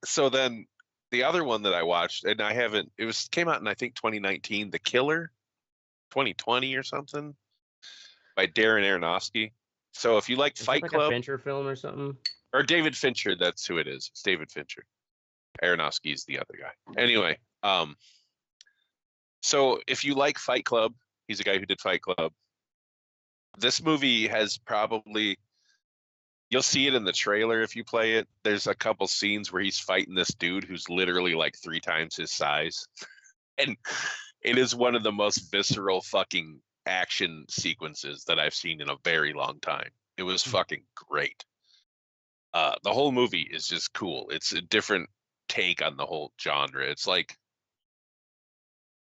So then the other one that I watched, and I haven't. Came out in I think 2019. The Killer, 2020 or something, by Darren Aronofsky. So if you like Fight Club, a Fincher film or something, or David Fincher, that's who it is. It's David Fincher. Aronofsky is the other guy. Anyway, so if you like Fight Club, he's a guy who did Fight Club. This movie has probably, you'll see it in the trailer if you play it. There's a couple scenes where he's fighting this dude who's literally like 3 times his size, and it is one of the most visceral fucking action sequences that I've seen in a very long time. It was fucking great. The whole movie is just cool. It's a different take on the whole genre. It's like,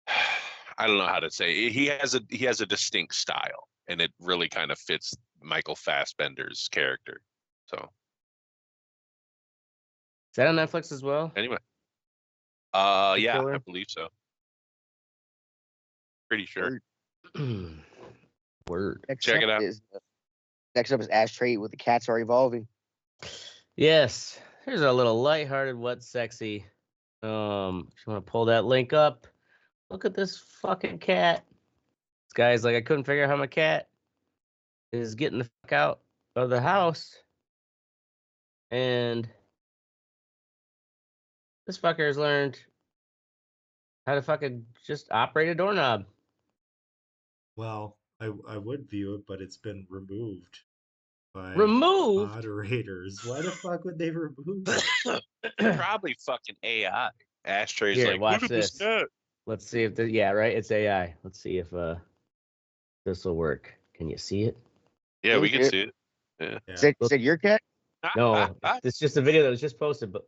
I don't know how to say. He has a distinct style, and it really kind of fits Michael Fassbender's character. So, is that on Netflix as well? Anyway, yeah, Killer? I believe so. Pretty sure. Word. Check it out. Next up is Ashtray with The Cats Are Evolving. Yes. Here's a little lighthearted, wet, sexy. Just want to pull that link up. Look at this fucking cat. This guy's like, I couldn't figure out how my cat is getting the fuck out of the house. And this fucker has learned how to fucking just operate a doorknob. Well, I would view it, but it's been removed by moderators. Why the fuck would they remove it? Probably fucking AI. Ashtray's Here, like, watch this. Let's see if yeah, right. It's AI. Let's see if this will work. Can you see it? Yeah, we can see it. Yeah. Said your cat? No, it's just a video that was just posted. But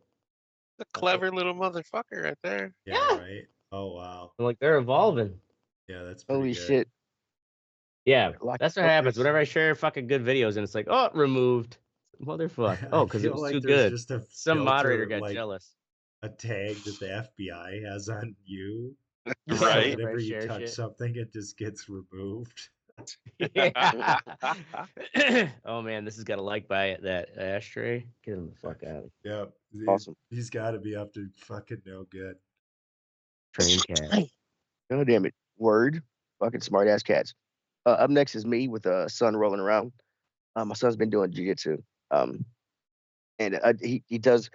the clever little motherfucker right there. Yeah, right. Oh wow. I'm like, they're evolving. Yeah, that's pretty Holy good. shit. Yeah, that's what happens whenever I share fucking good videos, and it's like, oh, removed. Motherfucker. Oh, because it was too good. Just some moderator got jealous. A tag that the FBI has on you. Right. Whenever you touch something, it just gets removed. Yeah. Oh man, this has got a like by it, that Ashtray. Get him the fuck out. Yep. Awesome. He's got to be up to fucking no good. Train cat. Oh damn it! Word. Fucking smart ass cats. Up next is me with a son rolling around. My son's been doing jiu-jitsu. And he does.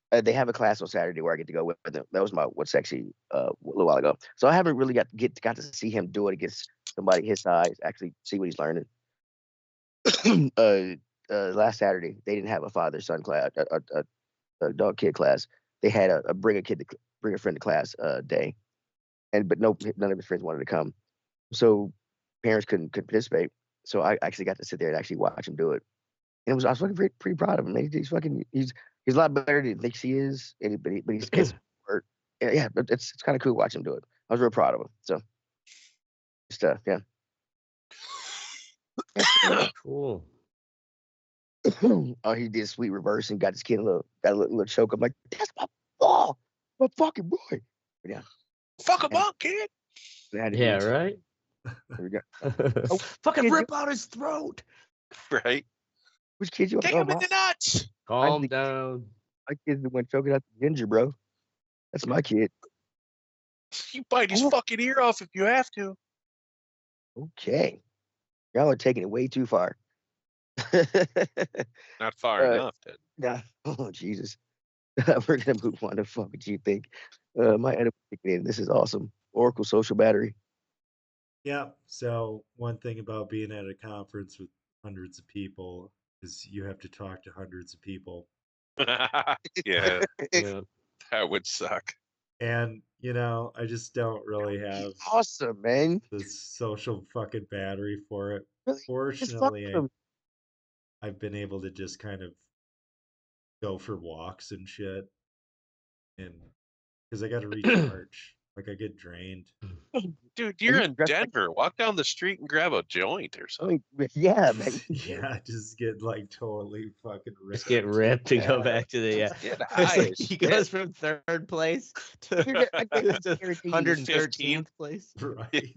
They have a class on Saturday where I get to go with them. That was my What's Sexy a little while ago. So I haven't really got to see him do it against somebody his size. Actually, see what he's learning. Last Saturday they didn't have a father-son class, a dog kid class. They had a bring a friend to class day, but none of his friends wanted to come. So parents couldn't participate. So I actually got to sit there and actually watch him do it. And I was fucking pretty proud of him. Man. He's a lot better than he thinks he is, but he's gets hurt. Yeah, but it's kind of cool watching him do it. I was real proud of him. So, just yeah. Cool. Oh, he did a sweet reverse and got his kid got a little choke. I'm like, that's my ball, my fucking boy. But yeah, Fuck him up, kid. Yeah, right. There we go. Fucking kid, rip out his throat. Right. Which kid you? Kick him in the nuts. Calm down. My kid's the one choking out the ginger, bro. That's my kid. You bite his fucking ear off if you have to. Okay, y'all are taking it way too far. Not far enough, then. Yeah. Oh Jesus. We're gonna move on to fuck what you think. My edible kicking in. This is awesome. Oracle social battery. Yeah. So one thing about being at a conference with hundreds of people is you have to talk to hundreds of people. Yeah, Yeah. that would suck. And, I just don't really have Awesome, man. the social fucking battery for it. Really? It's Fortunately, awesome. I've been able to just kind of go for walks and shit. And because I got to recharge. Like I get drained. Dude, you're you in dressed like- Denver. Walk down the street and grab a joint or I something. mean, yeah, man. Yeah, just get like totally fucking ripped. Just get ripped and go back to the. Get It's high like as he shit. goes from third place to Dude, I guarantee you 113th place. Right.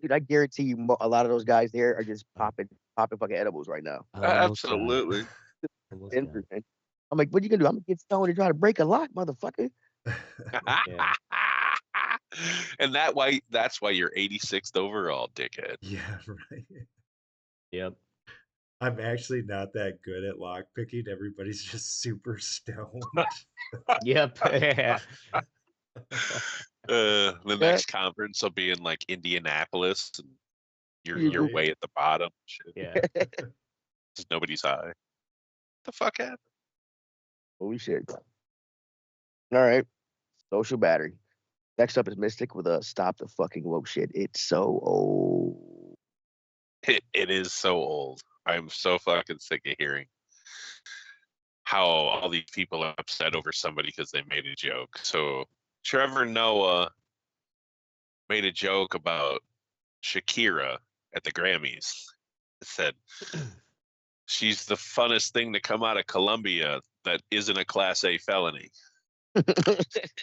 Dude, I guarantee you, a lot of those guys there are just popping fucking edibles right now. Absolutely. Denver, man. I'm like, what are you gonna do? I'm gonna get stoned and try to break a lock, motherfucker. Yeah. And that's why you're 86th overall, dickhead. Yeah, right. Yep. I'm actually not that good at lock picking. Everybody's just super stoned. Yep. Yeah. The next conference will be in like Indianapolis, and you're Right. way at the bottom. Shit. Yeah. 'Cause nobody's high. The fuck happened? Holy shit. All right. Social battery. Next up is Mystic with a stop the fucking woke shit. It's so old. It is so old. I'm so fucking sick of hearing how all these people are upset over somebody because they made a joke. So Trevor Noah made a joke about Shakira at the Grammys. It said she's the funnest thing to come out of Colombia that isn't a Class A felony.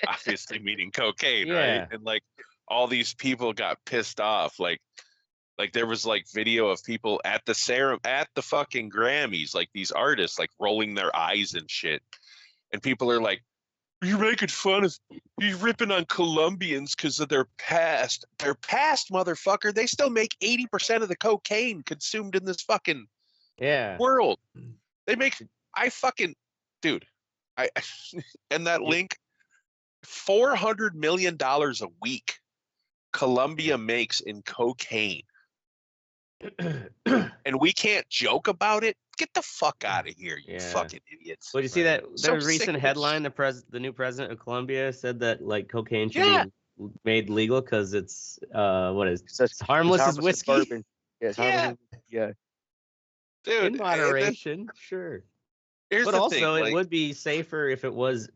Obviously meaning cocaine, Yeah. right? And like all these people got pissed off. Like there was like video of people at the fucking Grammys, like these artists like rolling their eyes and shit. And people are like, you're making fun of, you're ripping on Colombians because of their past. Their past, motherfucker. They still make 80% of the cocaine consumed in this fucking Yeah. world. They make, dude, and that link, $400 million a week Colombia makes in cocaine. And we can't joke about it. Get the fuck out of here, you Yeah. fucking idiots. Well, did you see that So the sick recent of this headline? shit. The new president of Colombia said that like cocaine should Yeah. be made legal because it's It's it's harmless as whiskey. bourbon. Yeah, it's harmless Yeah. as- yeah. Dude, In moderation, sure. here's But the also, thing, it like, would be safer if it was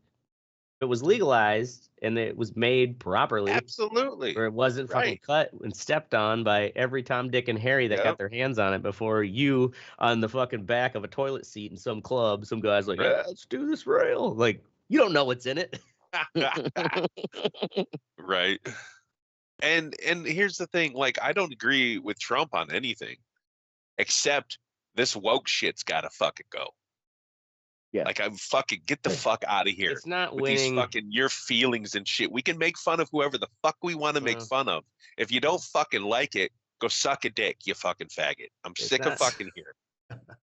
legalized and it was made properly, absolutely. where it wasn't fucking Right. cut and stepped on by every Tom, Dick, and Harry that Yep. got their hands on it before you on the fucking back of a toilet seat in some club. Some guy's like, Right. yeah, let's do this rail. Like, you don't know what's in it. Right. And here's the thing, like, I don't agree with Trump on anything, except this woke shit's gotta fucking go. Yeah. Like, I'm fucking get the fuck out of here. It's not with winning. these fucking your feelings and shit. We can make fun of whoever the fuck we want to make fun of. If you don't fucking like it, go suck a dick, you fucking faggot. I'm It's sick of not- fucking here.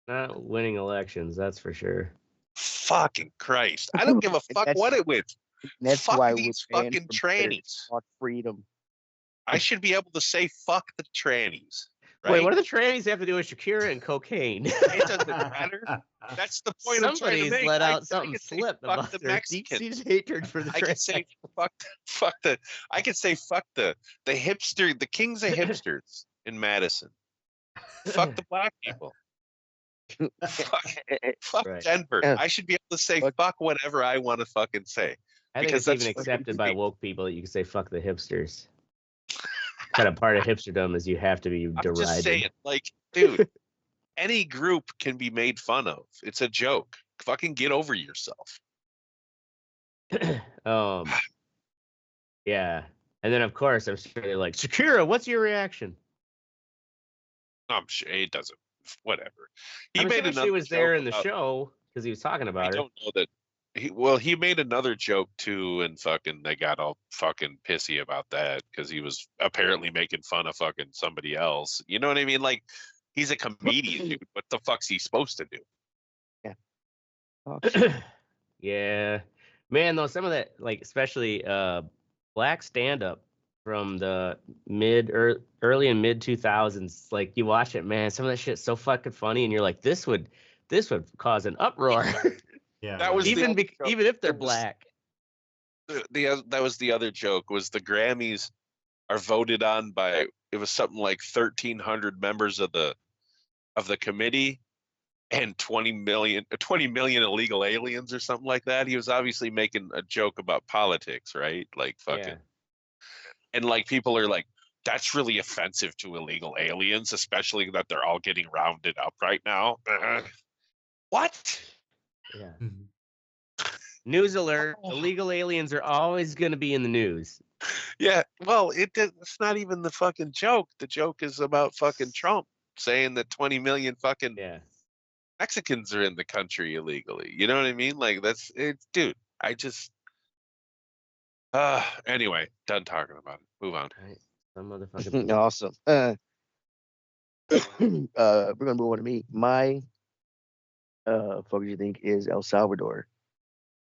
Not winning elections, that's for sure. Fucking Christ. I don't give a fuck that's- what it wins. And that's Fuck why these we're banned fucking from Twitter. trannies. Want freedom. I should be able to say fuck the trannies. Right? Wait, what do the trannies have to do with Shakira and cocaine? It doesn't matter. That's the point I'm trying to Somebody's make. let I out something can say slip fuck about the their deep Mexicans. seated hatred for the I can say transsexual. I can say fuck the hipster, the kings of hipsters in Madison. Fuck the black people. Fuck Right. Denver. Yeah. I should be able to say Fuck. fuck whatever I want to fucking say. I think Because it's even that's accepted by fucking- woke people that you can say fuck the hipsters. Kind of part of hipsterdom is you have to be I'm just derided. saying, like, dude, any group can be made fun of. It's a joke. Fucking get over yourself. Yeah. And then of course I'm sure they're like, Shakira, what's your reaction? I'm sure it doesn't. Whatever. He I'm made sure another she was there joke in the about- show because he was talking I about her. don't know that. He made another joke too, and fucking they got all fucking pissy about that because he was apparently making fun of fucking somebody else. You know what I mean? Like, he's a comedian, dude. What the fuck's he supposed to do? Oh, shit. Yeah. Man, though, some of that, like, especially black stand-up from the early and mid 2000s, like, you watch it, man, some of that shit's so fucking funny, and you're like, this would cause an uproar. Yeah, That was the even other joke. even if they're It was- black. That was the other joke. Was the Grammys are voted on by, it was something like 1,300 members of the committee and 20 million illegal aliens or something like that. He was obviously making a joke about politics, right? Like fucking, Yeah. and like people are like, that's really offensive to illegal aliens, especially that they're all getting rounded up right now. What? Yeah. Mhm. News alert, illegal aliens are always going to be in the news. Yeah, well, it's not even the fucking joke. The joke is about fucking Trump saying that 20 million fucking Yeah. Mexicans are in the country illegally. You know what I mean? Like, that's it, dude. I just anyway, done talking about it. Move on. Right. Some motherfucking Awesome. We're gonna move on to me. My fuck you think is El Salvador,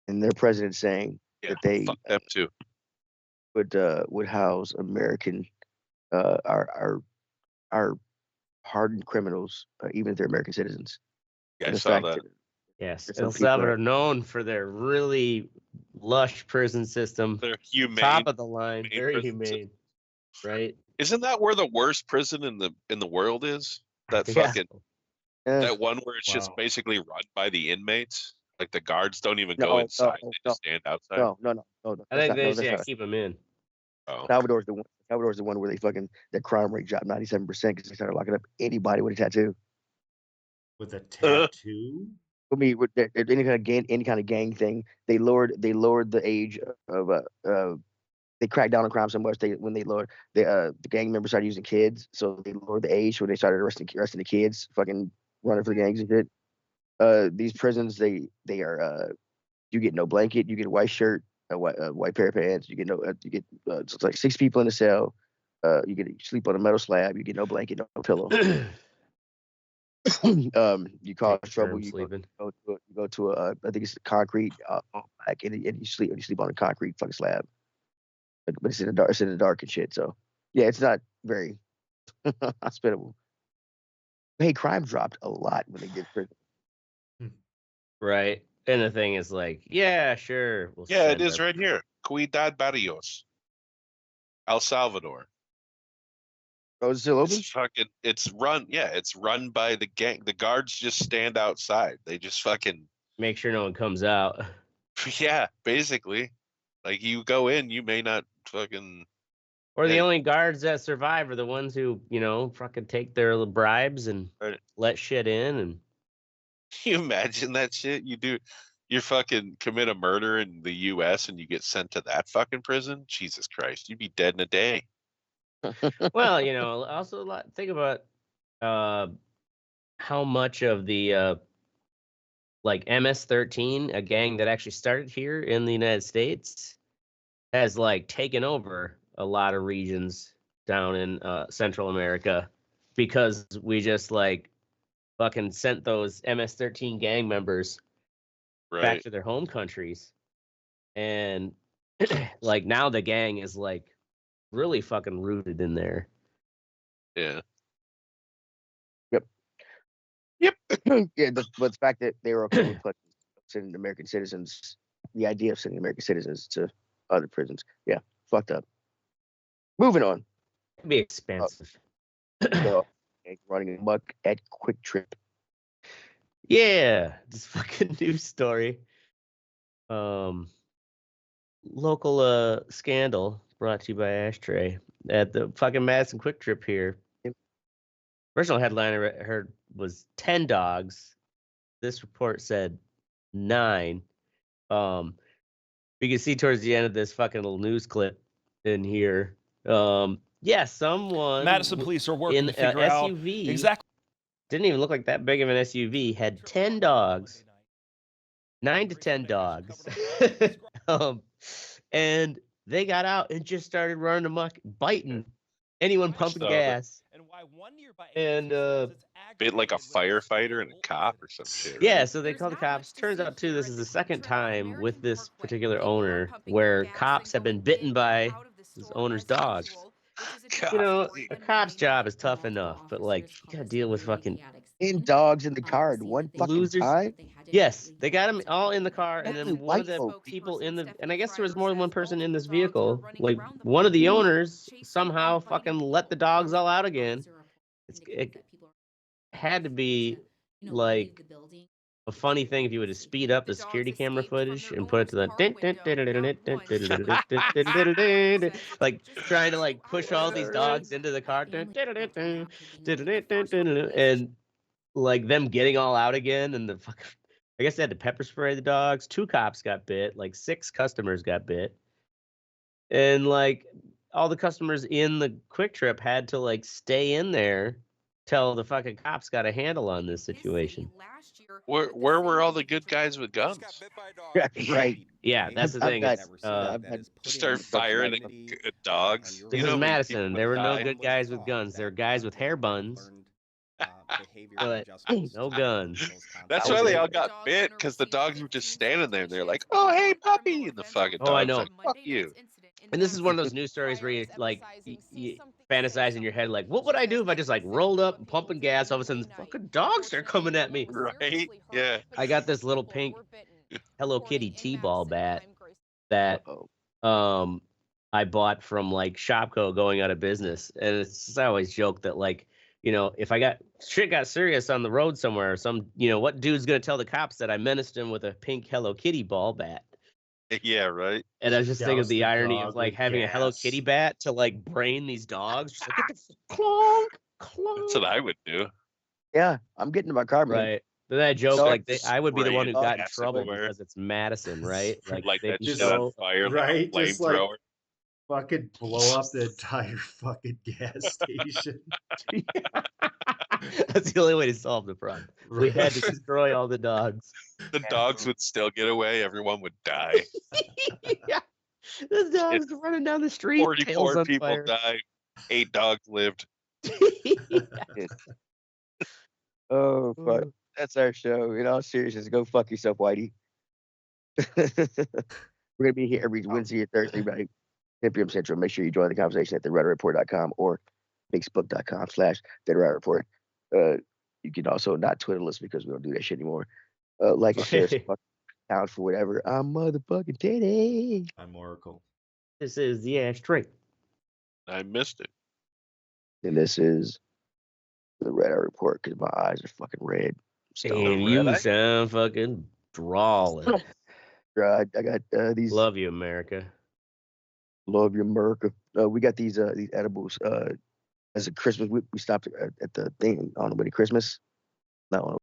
and their president saying Yeah, that they fuck them too. would house American our hardened criminals, even if they're American citizens. Yeah, I The saw fact that. Yes, Some El people Salvador are- known for their really lush prison system, They're humane. top of the line, humane very prison humane, right? Isn't that where the worst prison in the world is? That Yeah. fucking Eh, that one where it's just Wow. basically run by the inmates. Like the guards don't even No, go inside; no, they just stand outside. no. I That's think not, they no, just that's not. keep them in. Oh, Salvador's the one. Salvador's the one where they fucking their crime rate dropped 97% because they started locking up anybody with a tattoo. With a tattoo? I mean, with any kind of gang thing, they lowered the age of they cracked down on crime so much when they lowered the gang members started using kids, so they lowered the age when they started arresting the kids, fucking running for the gangs and shit. These prisons they are you get no blanket, you get a white shirt, a white pair of pants, you get it's like 6 people in the cell. You sleep on a metal slab, you get no blanket, no pillow. You cause Take trouble, turn you sleeping. go to a I think it's concrete, like and you sleep on a concrete fucking slab. But it's in the dark, and shit. So yeah, it's not very hospitable. But hey, crime dropped a lot when they did prison. Right. And the thing is like, yeah, sure. We'll yeah, it send is our- right here. Cuidad Barrios, El Salvador. Oh, is it still open? It's fucking. It's run. Yeah, it's run by the gang. The guards just stand outside. They just fucking. Make sure no one comes out. Yeah, basically. Like you go in, you may not fucking. Or the Yeah. only guards that survive are the ones who, fucking take their bribes and Right. let shit in. And Can you imagine that shit? You fucking commit a murder in the U.S. and you get sent to that fucking prison. Jesus Christ, you'd be dead in a day. well, also think about how much of the like MS-13, a gang that actually started here in the United States, has like taken over a lot of regions down in Central America because we just like fucking sent those MS-13 gang members back Right? to their home countries. And like now the gang is like really fucking rooted in there. Yeah. Yeah, but the fact that they were okay with sending American citizens, the idea of sending American citizens to other prisons, yeah, fucked up. Moving on. It'd be expensive. So, running amok at Quick Trip. Yeah, this fucking news story. Local scandal brought to you by Ashtray at the fucking Madison Quick Trip here. Original headline I heard was 10 dogs. This report said 9. You can see towards the end of this fucking little news clip in here. Yeah, someone Madison police are working in to figure out SUV exactly. didn't even look like that big of an SUV, had 10 dogs, 9 to 10 dogs. And they got out and just started running amok, biting anyone pumping gas. And Bit like a firefighter and a cop or some shit. Right? yeah, so they called the cops. Turns out too, this is the second time with this particular owner where cops have been bitten by his owner's dogs. You know, a cop's job is tough enough, but like you gotta deal with fucking 10 dogs in the car at one fucking losers. time. Yes, they got them all in the car, and Mostly then one of white the folk. people in the, and I guess there was more than one person in this vehicle. Like one of the owners somehow fucking let the dogs all out again. It had to be like a funny thing if you would have speed up the security camera footage and put it to the like trying to like push all these dogs into the car and like them getting all out again and the fucking I guess they had to pepper spray the dogs. 2 cops got bit, like 6 customers got bit. And like all the customers in the Quick Trip had to like stay in there till the fucking cops got a handle on this situation. Where were all the good guys with guns? Right. Yeah, that's the thing. Start firing at dogs. This is Madison. There were no good guys with guns. There were guys with hair buns. But no guns. That's why they all got bit, because the dogs were just standing there and they're like, "Oh, hey, puppy!" And the fucking dog's I know. like, "Fuck you." And this is one of those news stories where you like you fantasize in your head, like, what would I do if I just like rolled up and pumping gas? All of a sudden, fucking dogs are coming at me. Right? Yeah. I got this little pink Hello Kitty T-ball bat that I bought from like Shopko going out of business, and it's just, I always joke that like, you know, if shit got serious on the road somewhere, what dude's gonna tell the cops that I menaced him with a pink Hello Kitty ball bat? Yeah, right. And I was just thinking of the irony of like having a Hello gas. Kitty bat to like brain these dogs. Just like, get the clonk, clonk. That's what I would do. Yeah, I'm getting in my car, man. Right. Then I joke So like I would be the one who spraying got in gas trouble everywhere. because it's Madison, right? Like they that can shit show- on fire, right, like a just like flamethrower. fucking blow up the entire fucking gas station. That's the only way to solve the problem. We had to destroy all the dogs. The dogs would still get away. Everyone would die. Yeah. The dogs running down the street. tails 44 on people fire. died. 8 dogs lived. Oh, fuck. That's our show. In all seriousness, go fuck yourself, Whitey. We're going to be here every Wednesday and Thursday, right? 10 p.m. Central. Make sure you join the conversation at theredreport.com or facebook.com/theredreport. You can also not Twitter us because we don't do that shit anymore. Like and share account for whatever. I'm motherfucking Teddy. I'm Oracle. This is the Ashtray. I missed it. And this is the Red Eye Report because my eyes are fucking red. And you sound fucking drawling. I got these. Love you, America. Love you, America. We got these edibles. As a Christmas, we stopped at the thing on the way to Christmas. Not on